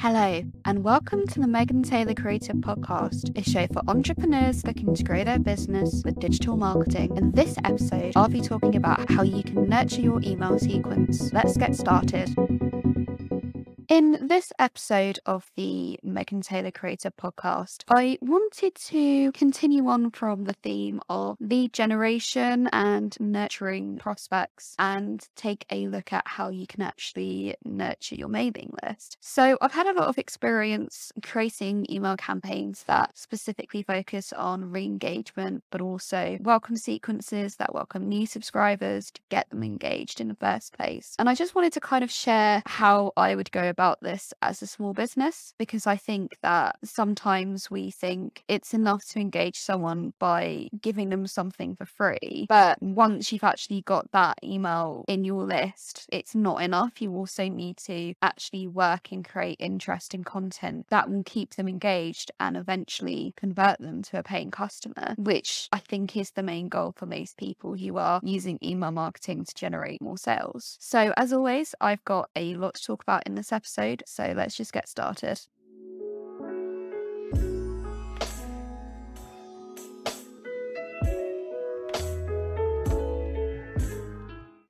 Hello, and welcome to the Megan Taylor Creative Podcast, a show for entrepreneurs looking to grow their business with digital marketing. In this episode, I'll be talking about how you can nurture your email sequence. Let's get started. In this episode of the Megan Taylor Creative Podcast, I wanted to continue on from the theme of lead generation and nurturing prospects and take a look at how you can actually nurture your mailing list. So I've had a lot of experience creating email campaigns that specifically focus on re-engagement, but also welcome sequences that welcome new subscribers to get them engaged in the first place. And I just wanted to kind of share how I would go about this as a small business, because I think that sometimes we think it's enough to engage someone by giving them something for free. But once you've actually got that email in your list, it's not enough. You also need to actually work and create interesting content that will keep them engaged and eventually convert them to a paying customer, which I think is the main goal for most people who are using email marketing to generate more sales. So as always, I've got a lot to talk about in this episode, so let's just get started.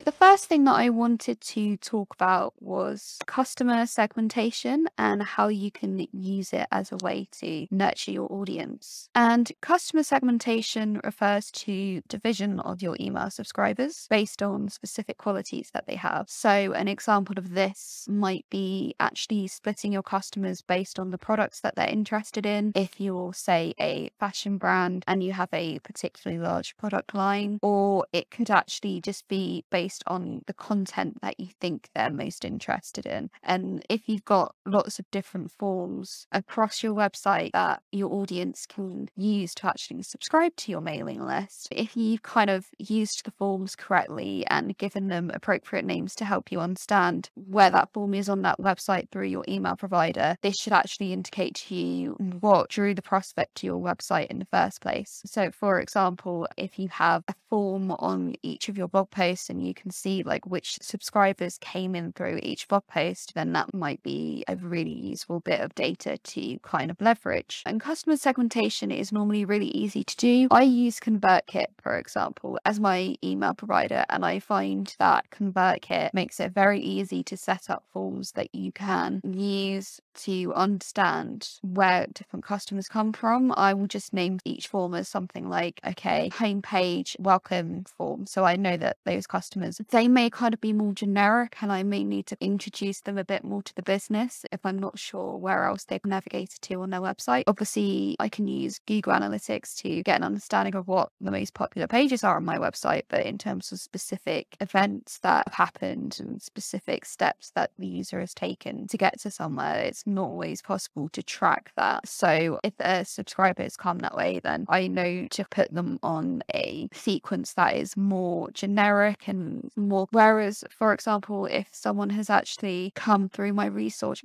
The first thing that I wanted to talk about was customer segmentation and how you can use it as a way to nurture your audience. And customer segmentation refers to division of your email subscribers based on specific qualities that they have. So an example of this might be actually splitting your customers based on the products that they're interested in. If you're, say, a fashion brand and you have a particularly large product line, or it could actually just be based on the content that you think they're most interested in. And if you've got lots of different forms across your website that your audience can use to actually subscribe to your mailing list, if you've kind of used the forms correctly and given them appropriate names to help you understand where that form is on that website through your email provider, this should actually indicate to you what drew the prospect to your website in the first place. So for example, if you have a form on each of your blog posts and you can see like which subscribers came in through each blog post, then that might be a really useful bit of data to kind of leverage. And customer segmentation is normally really easy to do. I use ConvertKit, for example, as my email provider, and I find that ConvertKit makes it very easy to set up forms that you can use to understand where different customers come from. I will just name each form as something like, okay, homepage welcome form. So I know that those customers, they may kind of be more generic and I may need to introduce them a bit more to the business if I'm not sure where else they've navigated to on their website. Obviously, I can use Google Analytics to get an understanding of what the most popular pages are on my website, but in terms of specific events that have happened and specific steps that the user has taken to get to somewhere, it's not always possible to track that. So if their subscribers come that way, then I know to put them on a sequence that is more generic and more. Whereas, for example, if someone has actually come through my resource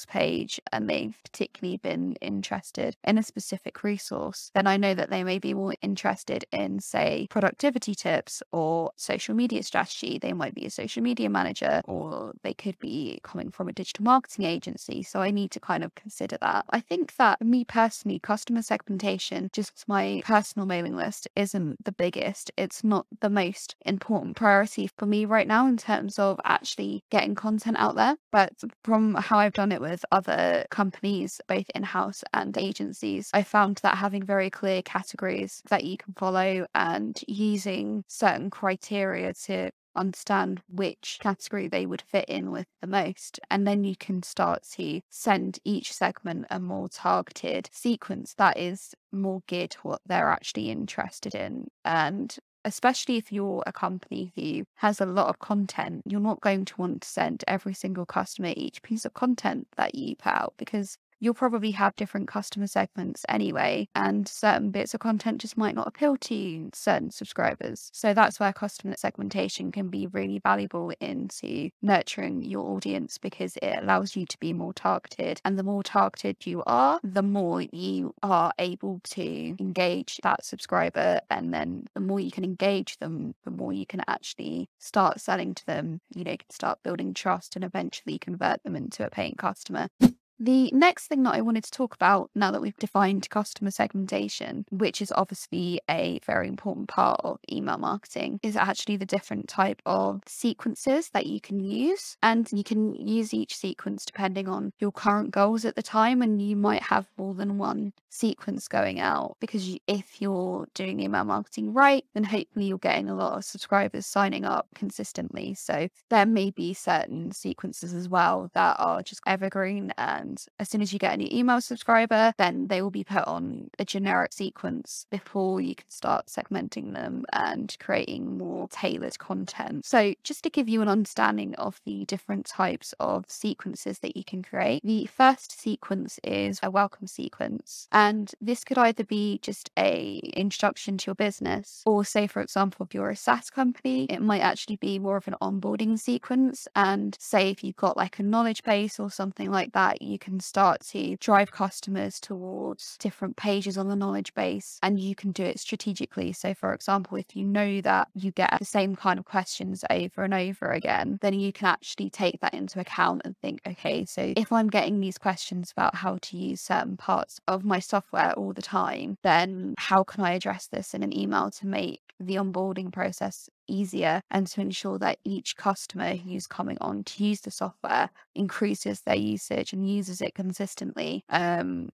page and they've particularly been interested in a specific resource, then I know that they may be more interested in, say, productivity tips or social media strategy. They might be a social media manager, or they could be coming from a digital marketing agency. So I need to kind of consider that. I think that for me personally, customer segmentation, just my personal mailing list, isn't the biggest. It's not the most important priority for me right now in terms of actually getting content out there. But from how I've done it with other companies, both in-house and agencies, I found that having very clear categories that you can follow and using certain criteria to understand which category they would fit in with the most, and then you can start to send each segment a more targeted sequence that is more geared to what they're actually interested in. And especially if you're a company who has a lot of content, you're not going to want to send every single customer each piece of content that you put out, because you'll probably have different customer segments anyway, and certain bits of content just might not appeal to certain subscribers. So that's where customer segmentation can be really valuable into nurturing your audience, because it allows you to be more targeted. And the more targeted you are, the more you are able to engage that subscriber. And then the more you can engage them, the more you can actually start selling to them. You know, you can start building trust and eventually convert them into a paying customer. The next thing that I wanted to talk about, now that we've defined customer segmentation, which is obviously a very important part of email marketing, is actually the different type of sequences that you can use. And you can use each sequence depending on your current goals at the time, and you might have more than one sequence going out, because if you're doing email marketing right, then hopefully you're getting a lot of subscribers signing up consistently. So there may be certain sequences as well that are just evergreen, and as soon as you get a new email subscriber, then they will be put on a generic sequence before you can start segmenting them and creating more tailored content. So just to give you an understanding of the different types of sequences that you can create, the first sequence is a welcome sequence, and this could either be just a introduction to your business, or say for example if you're a SaaS company, it might actually be more of an onboarding sequence. And say if you've got like a knowledge base or something like that, you can start to drive customers towards different pages on the knowledge base, and you can do it strategically. So for example, if you know that you get the same kind of questions over and over again, then you can actually take that into account and think, okay, so if I'm getting these questions about how to use certain parts of my software all the time, then how can I address this in an email to make the onboarding process easier, and to ensure that each customer who's coming on to use the software increases their usage and uses it consistently,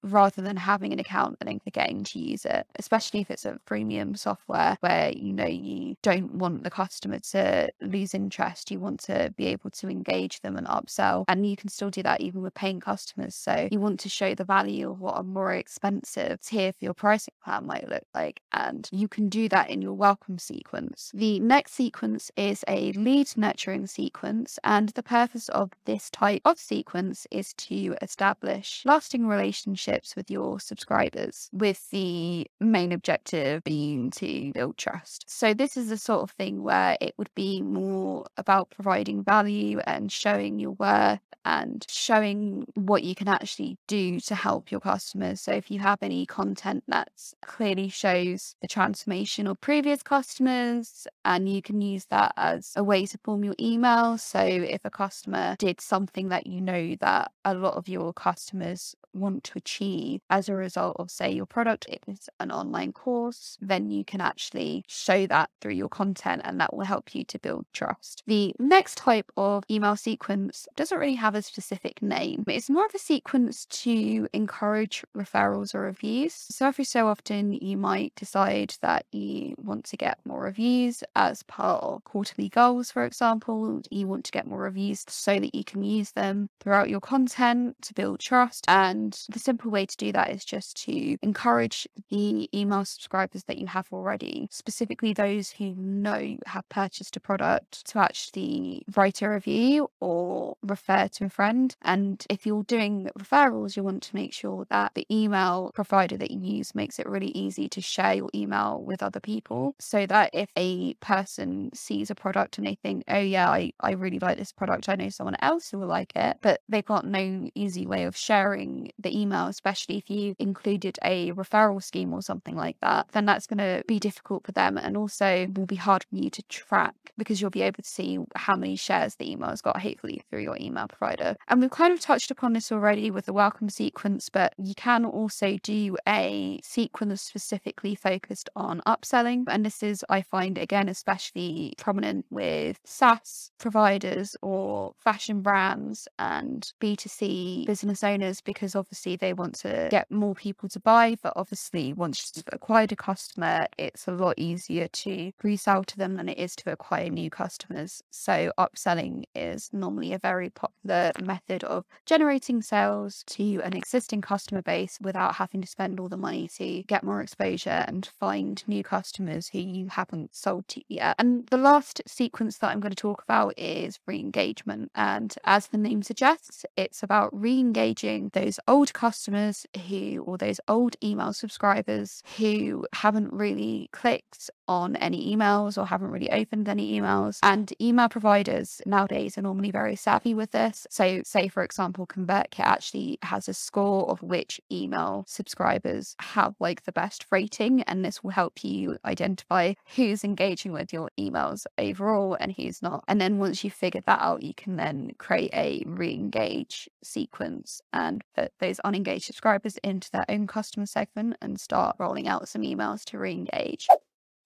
rather than having an account and then forgetting to use it, especially if it's a premium software where you don't want the customer to lose interest. You want to be able to engage them and upsell, and you can still do that even with paying customers. So you want to show the value of what a more expensive tier for your pricing plan might look like, and you can do that in your welcome sequence. The next sequence is a lead nurturing sequence, and the purpose of this type of sequence is to establish lasting relationships with your subscribers, with the main objective being to build trust. So this is the sort of thing where it would be more about providing value and showing your worth and showing what you can actually do to help your customers. So if you have any content that clearly shows the transformation of previous customers, and you can use that as a way to form your email. So if a customer did something that you know that a lot of your customers want to achieve as a result of, say, your product is an online course, then you can actually show that through your content, and that will help you to build trust. The next type of email sequence doesn't really have a specific name. It's more of a sequence to encourage referrals or reviews. So every so often you might decide that you want to get more reviews as part of quarterly goals. For example, you want to get more reviews so that you can use them throughout your content to build trust. And the simple way to do that is just to encourage the email subscribers that you have already, specifically those who know have purchased a product, to actually write a review or refer to a friend. And if you're doing referrals, you want to make sure that the email provider that you use makes it really easy to share your email with other people, so that if a person sees a product and they think, oh yeah, I really like this product, I know someone else who will like it, but they've got no easy way of sharing the email, especially if you included a referral scheme or something like that, then that's going to be difficult for them, and also will be hard for you to track, because you'll be able to see how many shares the email's got, hopefully through your email provider. And we've kind of touched upon this already with the welcome sequence, but you can also do a sequence specifically focused on upselling. And this is, I find, again, especially prominent with SaaS providers or fashion brands and B2C business owners, because obviously they want to get more people to buy, but obviously once you've acquired a customer, it's a lot easier to resell to them than it is to acquire new customers. So upselling is normally a very popular method of generating sales to an existing customer base without having to spend all the money to get more exposure and find new customers who you haven't sold to yet. And the last sequence that I'm going to talk about is re-engagement. And as the name suggests, it's about re-engaging those old customers or those old email subscribers who haven't really clicked on any emails or haven't really opened any emails. And email providers nowadays are normally very savvy with this. So say, for example, ConvertKit actually has a score of which email subscribers have like the best rating, and this will help you identify who's engaging with your emails overall and who's not. And then once you've figured that out, you can then create a re-engage sequence and put those unengaged subscribers into their own customer segment and start rolling out some emails to re-engage.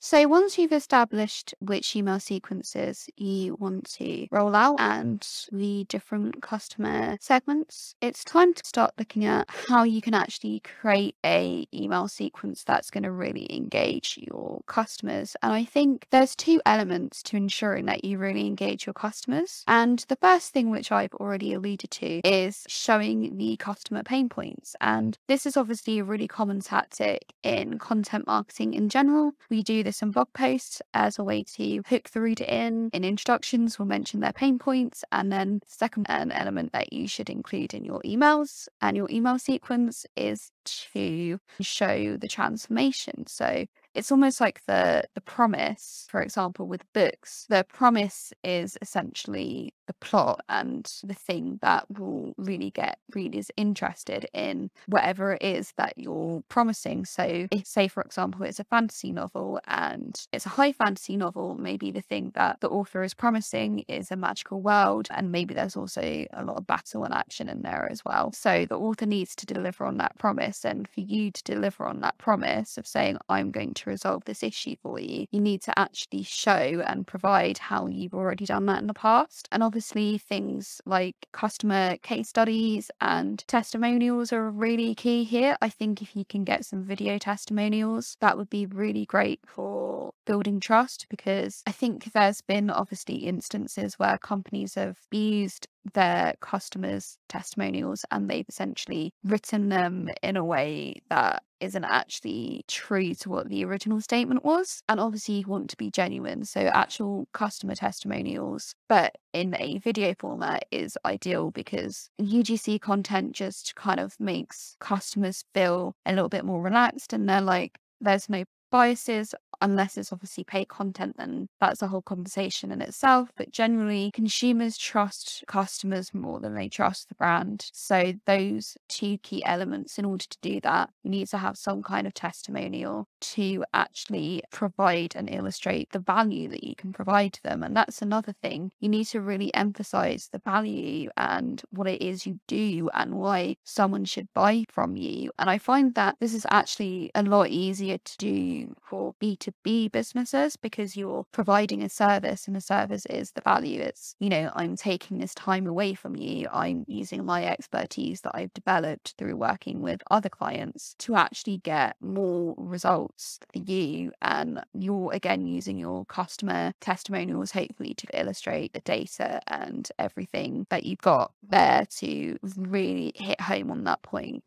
So once you've established which email sequences you want to roll out and the different customer segments, it's time to start looking at how you can actually create a email sequence that's going to really engage your customers. And I think there's two elements to ensuring that you really engage your customers. And the first thing, which I've already alluded to, is showing the customer pain points. And this is obviously a really common tactic in content marketing in general. We do this in blog posts as a way to hook the reader in. In introductions, we'll mention their pain points. And then the second element that you should include in your emails and your email sequence is to show the transformation. So it's almost like the promise, for example, with books. The promise is essentially the plot and the thing that will really get readers interested in whatever it is that you're promising. So if, say, for example, it's a fantasy novel and it's a high fantasy novel, maybe the thing that the author is promising is a magical world, and maybe there's also a lot of battle and action in there as well. So the author needs to deliver on that promise, and for you to deliver on that promise of saying, I'm going to resolve this issue for you, you need to actually show and provide how you've already done that in the past. And obviously things like customer case studies and testimonials are really key here. I think if you can get some video testimonials, that would be really great for building trust, because I think there's been obviously instances where companies have used their customers' testimonials and they've essentially written them in a way that isn't actually true to what the original statement was. And obviously you want to be genuine, so actual customer testimonials but in a video format is ideal, because UGC content just kind of makes customers feel a little bit more relaxed, and they're like, there's no biases. Unless it's obviously paid content, then that's a whole conversation in itself. But generally, consumers trust customers more than they trust the brand. So those two key elements, in order to do that, you need to have some kind of testimonial to actually provide and illustrate the value that you can provide to them. And that's another thing. You need to really emphasize the value and what it is you do and why someone should buy from you. And I find that this is actually a lot easier to do for B2B businesses, because you're providing a service, and the service is the value. It's, I'm taking this time away from you. I'm using my expertise that I've developed through working with other clients to actually get more results for you. And you're, again, using your customer testimonials, hopefully, to illustrate the data and everything that you've got there to really hit home on that point.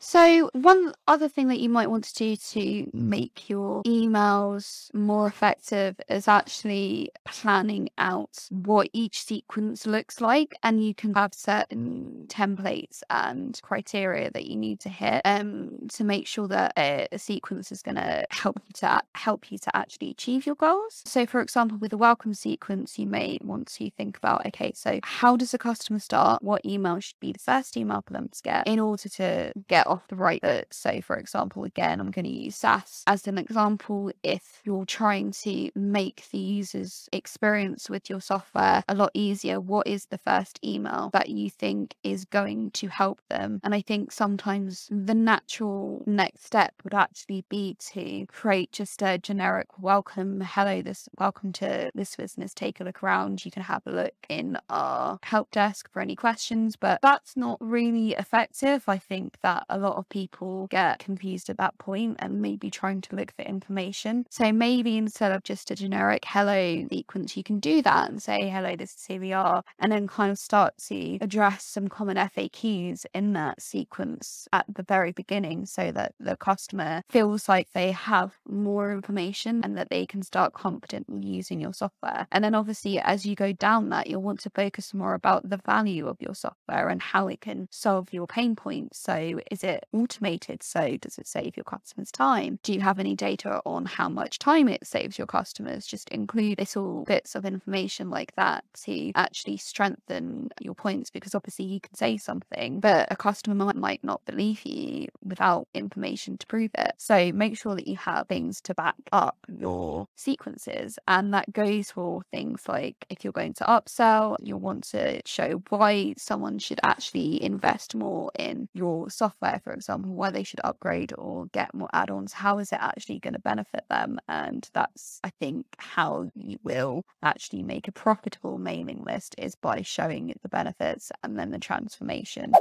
So one other thing that you might want to do to make your emails more effective is actually planning out what each sequence looks like. And you can have certain templates and criteria that you need to hit to make sure that a sequence is going to help you to actually achieve your goals. So for example, with a welcome sequence, you may want to think about, okay, so how does a customer start? What email should be the first email for them to get in order to get off the right foot? So for example, again, I'm going to use SaaS as an example. If you're trying to make the user's experience with your software a lot easier, what is the first email that you think is going to help them? And I think sometimes the natural next step would actually be to create just a generic welcome. Hello, welcome to this business. Take a look around. You can have a look in our help desk for any questions. But that's not really effective. I think that a lot of people get confused at that point and maybe trying to look for information. So maybe instead of just a generic hello sequence, you can do that and say, hello, this is who we are, and then kind of start to address some common FAQs in that sequence at the very beginning, so that the customer feels like they have more information and that they can start confidently using your software. And then obviously, as you go down that, you'll want to focus more about the value of your software and how it can solve your pain points. So is it automated? So does it save your customers time? Do you have any data on how much time it saves your customers? Just include little bits of information like that to actually strengthen your points, because obviously you can say something, but a customer might not believe you without information to prove it. So make sure that you have things to back up your sequences. And that goes for things like if you're going to upsell, you'll want to show why someone should actually invest more in your software, for example, why they should upgrade or get more add-ons. How is it actually going to benefit them? And that's, I think, how you will actually make a profitable mailing list, is by showing the benefits and then the transformation.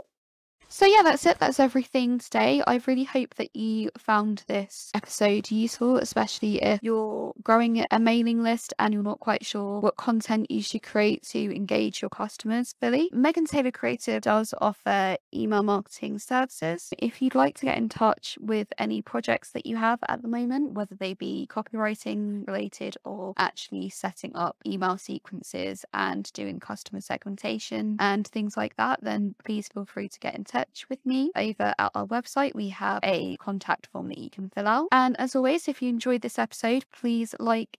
So yeah, that's it. That's everything today. I really hope that you found this episode useful, especially if you're growing a mailing list and you're not quite sure what content you should create to engage your customers fully. Megan Taylor Creative does offer email marketing services. If you'd like to get in touch with any projects that you have at the moment, whether they be copywriting related or actually setting up email sequences and doing customer segmentation and things like that, then please feel free to get in touch with me over at our website. We have a contact form that you can fill out. And as always, if you enjoyed this episode, please like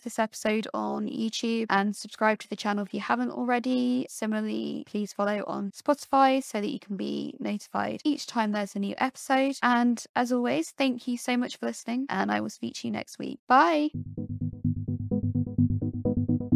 this episode on YouTube and subscribe to the channel if you haven't already. Similarly, please follow on Spotify so that you can be notified each time there's a new episode. And as always, thank you so much for listening, and I will speak to you next week. Bye.